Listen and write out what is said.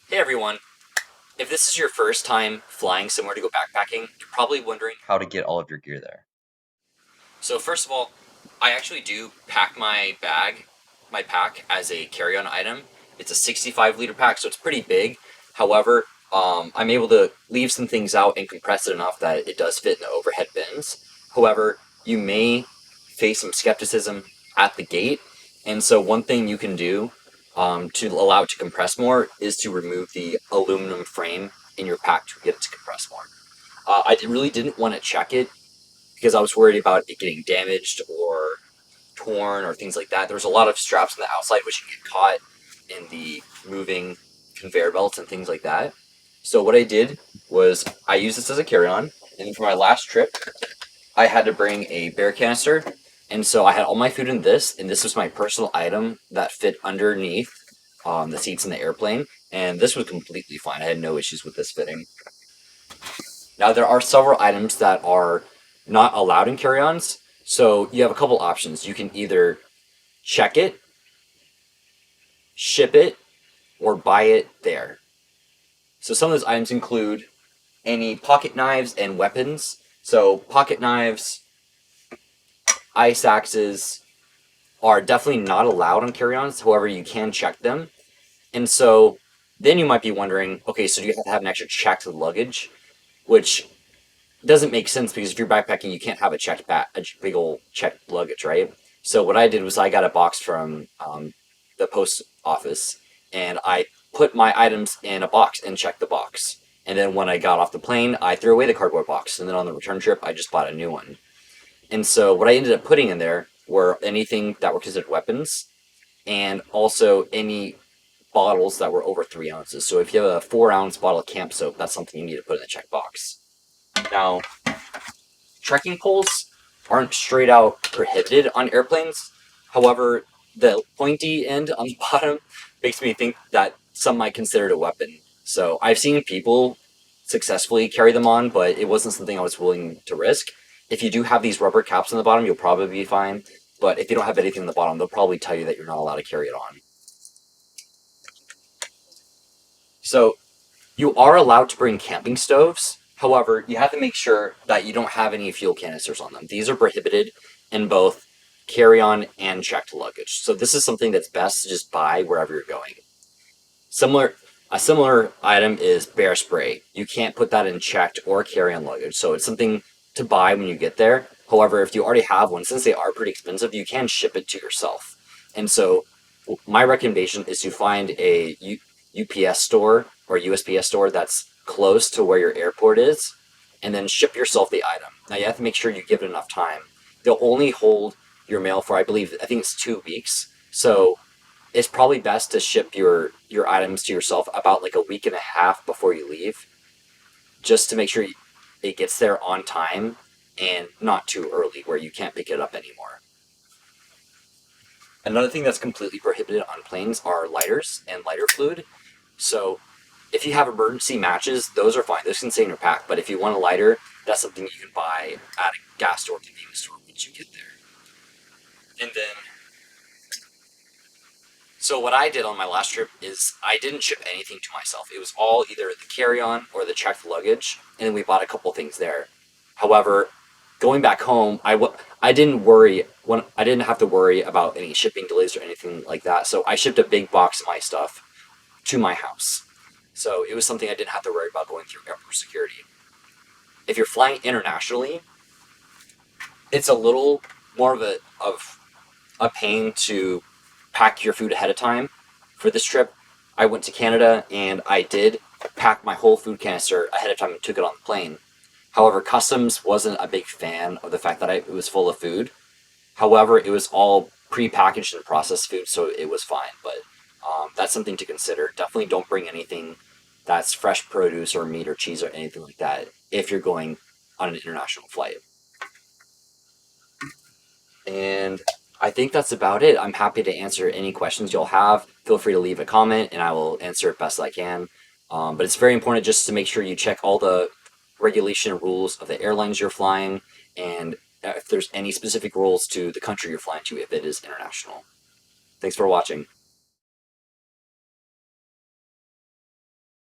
Hey everyone, if this is your first time flying somewhere to go backpacking, you're probably wondering How to get all of your gear there. so first of all, I actually do pack my pack as a carry-on item. It's a 65-liter pack, so it's pretty big. However, I'm able to leave some things out and compress it enough that it does fit in the overhead bins. However, you may face some skepticism at the gate, and so one thing you can do to allow it to compress more is to remove the aluminum frame in your pack to get it to compress more. Really didn't want to check it because I was worried about it getting damaged or torn or things like that. There was a lot of straps on the outside which can get caught in the moving conveyor belts and things like that. So what I did was I used this as a carry-on, and for my last trip, I had to bring a bear canister, and so I had all my food in this, and this was my personal item that fit underneath the seats in the airplane, and this was completely fine. I had no issues with this fitting. Now, there are several items that are not allowed in carry ons. So you have a couple options. You can either check it, ship it, or buy it there. So some of those items include any pocket knives and weapons. So pocket knives, ice axes are definitely not allowed on carry ons. However, you can check them. And so then you might be wondering, okay, so do you have to have an extra checked luggage? Which doesn't make sense because if you're backpacking, you can't have a big old checked luggage, right? So what I did was I got a box from the post office, and I put my items in a box and checked the box. And then when I got off the plane, I threw away the cardboard box, and then on the return trip, I just bought a new one. And so what I ended up putting in there were anything that were considered weapons, and also any bottles that were over 3 ounces. So if you have a 4 ounce bottle of camp soap, that's something you need to put in the check box. Now, trekking poles aren't straight out prohibited on airplanes. However, the pointy end on the bottom makes me think that some might consider it a weapon. So I've seen people successfully carry them on, but it wasn't something I was willing to risk. If you do have these rubber caps on the bottom, you'll probably be fine. But if you don't have anything on the bottom, they'll probably tell you that you're not allowed to carry it on. So you are allowed to bring camping stoves. However, you have to make sure that you don't have any fuel canisters on them. These are prohibited in both carry on and checked luggage. So this is something that's best to just buy wherever you're going. Similar a similar item is bear spray. You can't put that in checked or carry on luggage. So it's something to buy when you get there. However, if you already have one, since they are pretty expensive, you can ship it to yourself. And so my recommendation is to find a UPS store or USPS store that's close to where your airport is, and then ship yourself the item. Now you have to make sure you give it enough time. They'll only hold your mail for, I think it's 2 weeks. So it's probably best to ship your items to yourself about like a week and a half before you leave, just to make sure it gets there on time and not too early where you can't pick it up anymore. Another thing that's completely prohibited on planes are lighters and lighter fluid. So if you have emergency matches, those are fine. Those can stay in your pack. But if you want a lighter, that's something you can buy at a gas store, convenience store once you get there. And then, so what I did on my last trip is I didn't ship anything to myself. It was all either the carry-on or the checked luggage, and then we bought a couple things there. However, going back home, I didn't worry when I didn't have to worry about any shipping delays or anything like that. So I shipped a big box of my stuff to my house. So it was something I didn't have to worry about going through airport security. If you're flying internationally, it's a little more of a pain to pack your food ahead of time. For this trip, I went to Canada and I did pack my whole food canister ahead of time and took it on the plane. However, customs wasn't a big fan of the fact that it was full of food. However, it was all pre-packaged and processed food, so it was fine. But that's something to consider. Definitely don't bring anything that's fresh produce or meat or cheese or anything like that if you're going on an international flight. And I think that's about it. I'm happy to answer any questions you'll have. Feel free to leave a comment and I will answer it best I can. But it's very important just to make sure you check all the regulation and rules of the airlines you're flying and if there's any specific rules to the country you're flying to if it is international. Thanks for watching.